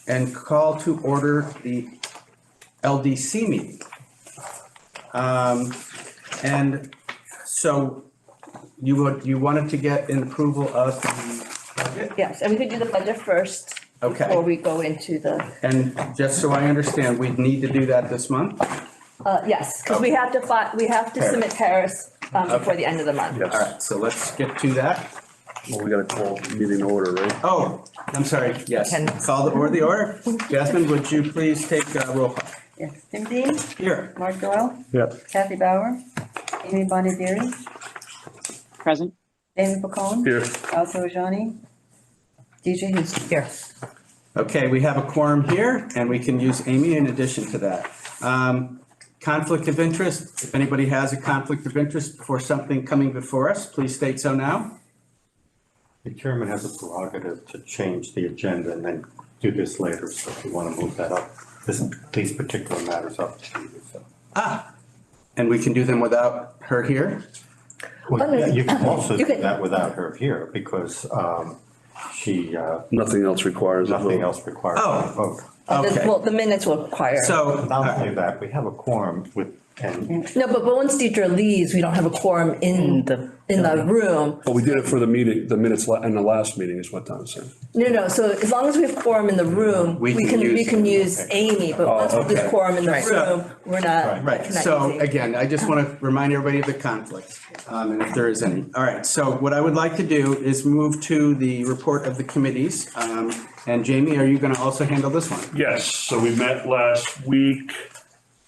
and call to order the LDC meeting. And so you wanted to get an approval of the budget? Yes, and we could do the budget first. Okay. Before we go into the, And just so I understand, we need to do that this month? yes, because we have to submit Paris before the end of the month. Yes. All right, so let's get to that. Well, we gotta call meeting order, right? Oh, I'm sorry, yes. Can- Call the order. Jasmine, would you please take roll call? Yes, Tim Dean, Here. Mark Doyle, Yeah. Kathy Bauer, Amy Bondieri, Present. David Pacone, Here. Al Tojani, DJ Houston. Here. Okay, we have a quorum here, and we can use Amy in addition to that. Conflict of interest, if anybody has a conflict of interest for something coming before us, please state so now. The chairman has a prerogative to change the agenda and then do this later, so if you want to move that up, these particular matters up to you, so. And we can do them without her here? Well, yeah, you can also You do can- that without her here, because she, Nothing else requires a nothing vote. else requires Oh. a vote. Okay. Well, the minutes will require. So, Not only that, we have a quorum with, and No, but once Deidre leaves, we don't have a quorum in the room. But we did it for the meeting, the minutes in the last meeting is what Tom said. No, so as long as we have quorum in the room, We we can can use- use Amy, but once okay. there's quorum in the Right. room, we're not. right, cannot so use Amy. again, I just want to remind everybody of the conflicts, and if there is any. All right, so what I would like to do is move to the report of the committees. And Jamie, are you going to also handle this one? Yes, so we met last week,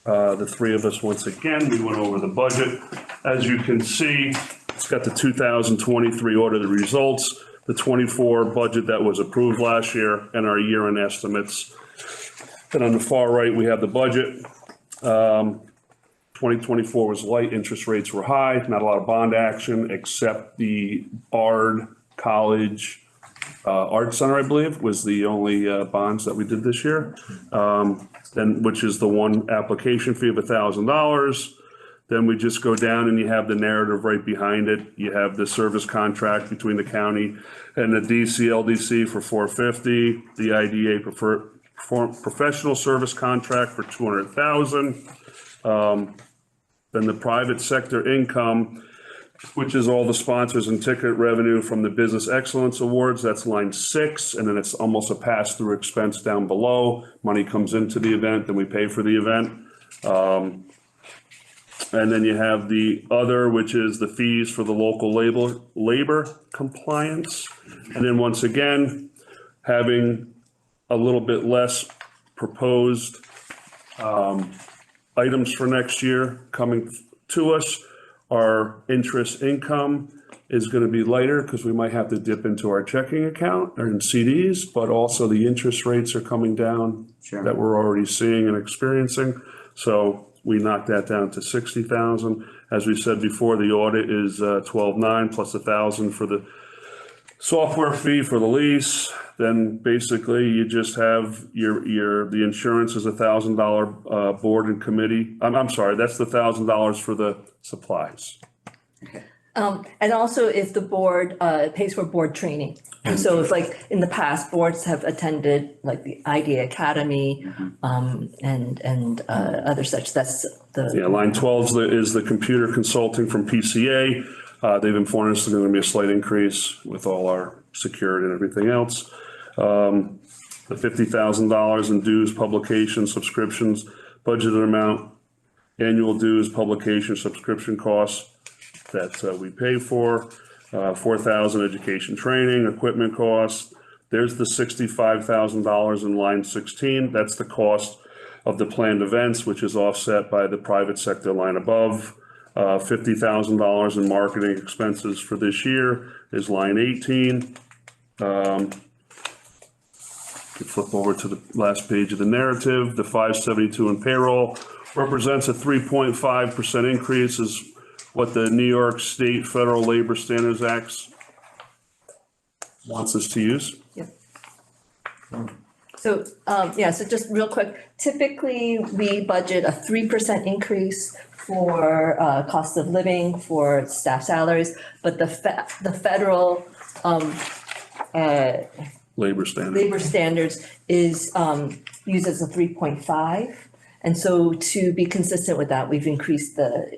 the three of us once again, we went over the budget. As you can see, it's got the 2023 audited results, the 24 budget that was approved last year, and our year-end estimates. And on the far right, we have the budget. 2024 was light, interest rates were high, not a lot of bond action, except the Bard College Art Center, I believe, was the only bonds that we did this year. Then, which is the one application fee of $1,000. Then we just go down and you have the narrative right behind it. You have the service contract between the county and the DCLDC for $450, the IDA professional service contract for $200,000. Then the private sector income, which is all the sponsors and ticket revenue from the Business Excellence Awards. That's line 6, and then it's almost a pass-through expense down below. Money comes into the event, then we pay for the event. And then you have the other, which is the fees for the local labor compliance. And then once again, having a little bit less proposed items for next year coming to us. Our interest income is going to be lighter because we might have to dip into our checking account or in CDs, but also the interest rates are coming down Sure. that we're already seeing and experiencing. So we knocked that down to 60,000. As we said before, the audit is 12,900 plus 1,000 for the software fee for the lease. Then basically you just have the insurance is $1,000 board and committee. I'm sorry, that's the $1,000 for the supplies. And also if the board pays for board training. And so it's like in the past, boards have attended like the IDEA Academy and other such. That's the. Yeah, line 12 is the computer consulting from PCA. They've informed us there's going to be a slight increase with all our security and everything else. The $50,000 in dues, publication, subscriptions, budgeted amount, annual dues, publication, subscription costs that we pay for, 4,000 education training, equipment costs. There's the $65,000 in line 16. That's the cost of the planned events, which is offset by the private sector line above. $50,000 in marketing expenses for this year is line 18. Flip over to the last page of the narrative. The 572 in payroll represents a 3.5% increase is what the New York State Federal Labor Standards Act wants us to use. Yeah. So, so just real quick, typically we budget a 3% increase for cost of living for staff salaries, but the federal labor standard. labor standards is used as a 3.5. And so to be consistent with that, we've increased the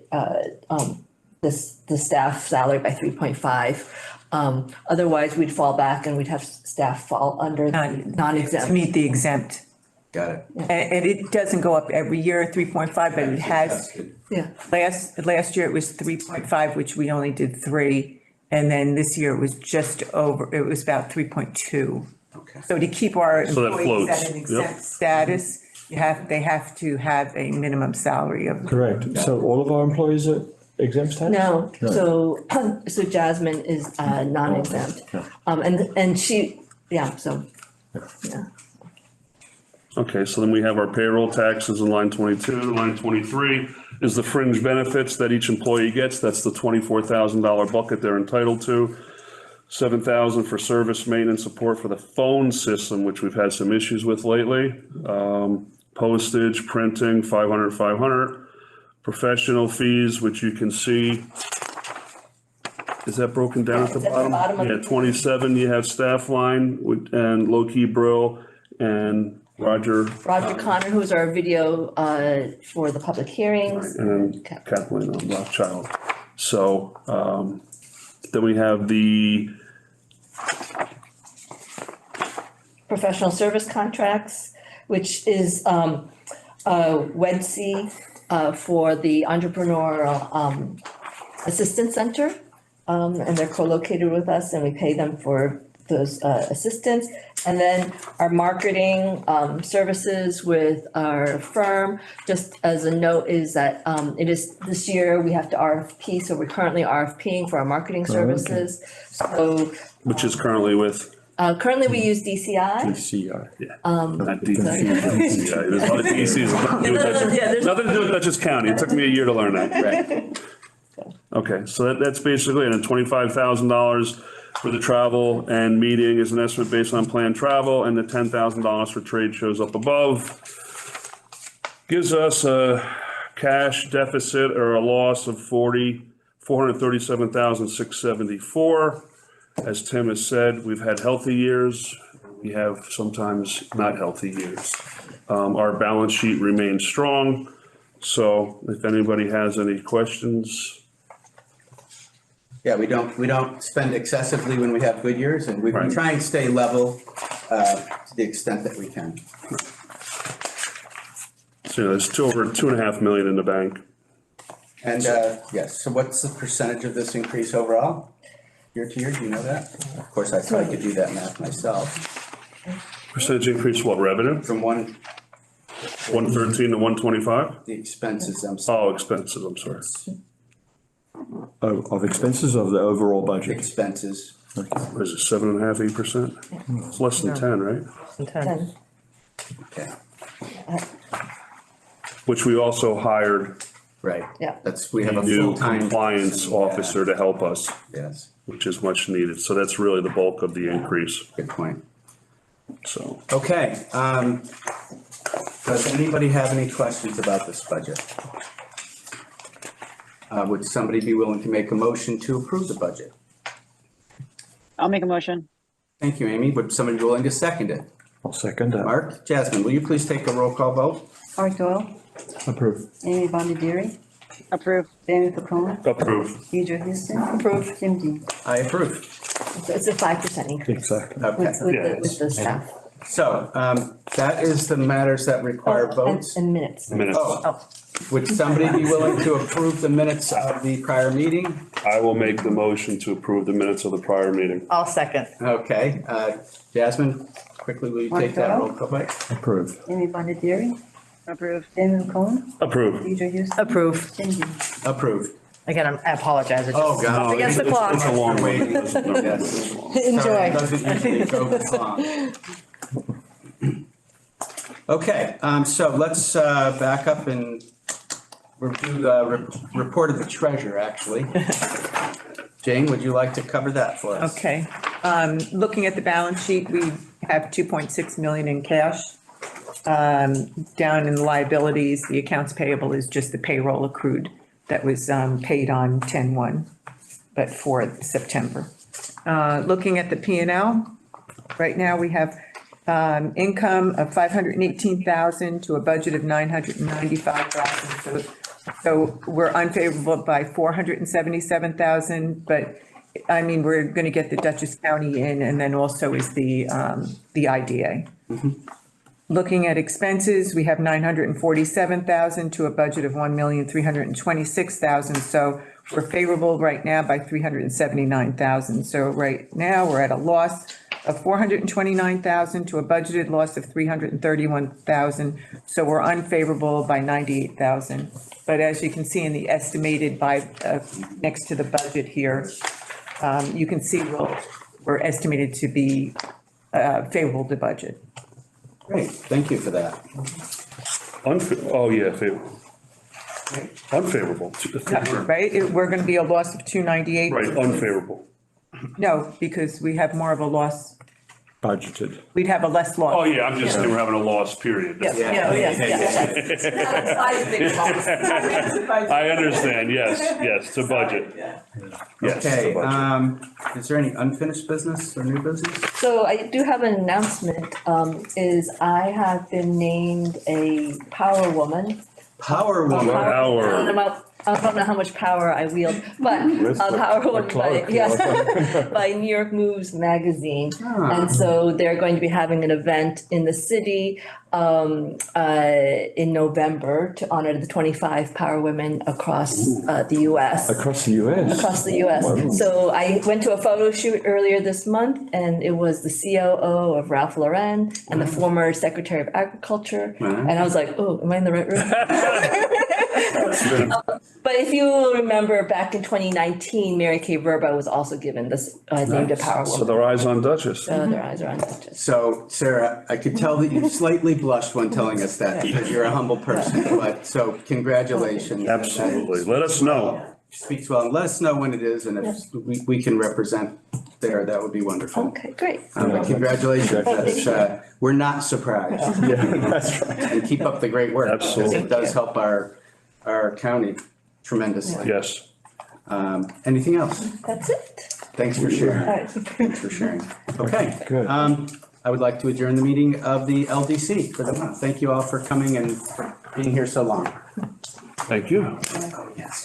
staff salary by 3.5. Otherwise, we'd fall back and we'd have staff fall under To non-exempt. meet the exempt. Got it. And it doesn't go up every year, 3.5, but it has, Yeah, last year it was 3.5, which we only did 3. And then this year it was just over, it was about 3.2. Okay. So to keep our So that employees floats, at an yep. exempt status, they have to have a minimum salary of. Correct. So all of our employees are exempt tax? no, so Jasmine is non-exempt. Okay. And she, yeah, so, yeah. Okay, so then we have our payroll taxes in line 22. Line 23 is the fringe benefits that each employee gets. That's the $24,000 bucket they're entitled to. 7,000 for service maintenance support for the phone system, which we've had some issues with lately. Postage, printing, 500. Professional fees, which you can see. Is that broken down at the It's at the bottom? bottom of Yeah, the- 27, you have staff line and low-key Brill and Roger. Connor, who's our video for the public hearings. And Kathleen Rothschild. So, then we have the, Professional service contracts, which is WEDC for the Entrepreneurial Assistance Center. And they're co-located with us and we pay them for those assistants. And then our marketing services with our firm, just as a note, is that it is, this year, we have to RFP, so we're currently RFPing for our marketing services. So which is currently with, currently we use DCI. DCI. not DCI. There's a lot of DCs. Nothing to do with Dutchess County. It took me a year to learn that. Right. Okay, so that's basically it. And $25,000 for the travel and meeting is an estimate based on planned travel, and the $10,000 for trade shows up above gives us a cash deficit or a loss of $437,674. As Tim has said, we've had healthy years. We have sometimes not healthy years. Our balance sheet remains strong. So if anybody has any questions. Yeah, we don't spend excessively when we have good years, and we Right. try and stay level to the extent that we can. So there's over 2.5 million in the bank. And yes, so what's the percentage of this increase overall? Year to year, do you know that? Of course, I probably could do that math myself. Percentage increase, what, revenue? From 113 to 125? the expenses, I'm sorry, Oh, expenses, I'm sorry. Of expenses of the overall budget. expenses. What is it, 7.5%, 8%? It's less than 10, right? 10. Okay, Which we also hired right. Yeah. We have a a new full-time. compliance officer to help us, Yes, which is much needed. So that's really the bulk of the increase, good point. so. Okay, does anybody have any questions about this budget? Would somebody be willing to make a motion to approve the budget? I'll make a motion. Thank you, Amy. Would somebody be willing to second it? I'll second that. Mark, Jasmine, will you please take a roll call vote? Art Doyle, Approve. Amy Bondieri, Approve. Sammy Pacone, Approve. Deidre Houston, Approved. Tim Dean. I approve. It's a 5% increase Exactly. Okay, with the staff. so that is the matters that require votes. And minutes. Minutes. Oh, Would somebody be willing to approve the minutes of the prior meeting? I will make the motion to approve the minutes of the prior meeting. I'll second. Okay, Jasmine, quickly, will you take that roll call vote? Approve. Amy Bondieri, Approve. Sammy Pacone, Approve. Deidre Houston, Approve. Tim Dean. Approved. Again, I apologize. It Oh, just- God. Against the clock. It's a long one. Yes. Sorry, Enjoy. it doesn't usually go this long. Okay, so let's back up and review the report of the treasurer, actually. Jane, would you like to cover that for us? Okay, looking at the balance sheet, we have 2.6 million in cash. Down in the liabilities, the accounts payable is just the payroll accrued that was paid on 10/1, but for September. Looking at the P and L, Right now, we have income of 518,000 to a budget of 995,000. So we're unfavorable by 477,000, but I mean, we're going to get the Dutchess County in, and then also is the IDA. Looking at expenses, we have 947,000 to a budget of 1,326,000. So we're favorable right now by 379,000. So right now, we're at a loss of 429,000 to a budgeted loss of 331,000. So we're unfavorable by 98,000. But as you can see in the estimated by, next to the budget here, you can see we're estimated to be favorable to budget. Great, thank you for that. Oh, yeah, favorable. Unfavorable. Right? We're going to be a loss of 298. Right, unfavorable. No, because we have more of a loss. Budgeted. We'd have a less loss. Oh, yeah, I'm just saying we're having a loss, period. Yeah, yes. I understand, yes, to budget. Yes, to Okay, budget. is there any unfinished business or new business? So I do have an announcement, is I have been named a power woman. Power woman. Power. I don't know how much power I wield, but power woman by, yes, by New York Moves magazine. And so they're going to be having an event in the city in November to honor the 25 power women across the US. Across the US? Across the US. So I went to a photo shoot earlier this month, and it was the COO of Ralph Lauren and the former Secretary of Agriculture. And I was like, oh, am I in the right room? But if you remember, back in 2019, Mary Kay Verba was also given this, named a power So woman. their eyes on Dutchess. So their eyes are on Dutchess. So Sarah, I could tell that you slightly blushed when telling us that because you're a humble person, but so congratulations. Absolutely. Let us know. Speaks well, and let us know when it is, and if we can represent there, that would be wonderful. Okay, great. But congratulations, that's, we're not surprised. Yeah, that's right. And keep up the great work. because Absolutely. It does help our county tremendously. Yes. Anything else? That's it. Thanks for sharing. All right. Thanks for sharing. Okay. Good. I would like to adjourn the meeting of the LDC for the month. Thank you all for coming and for being here so long. Thank you. Yes.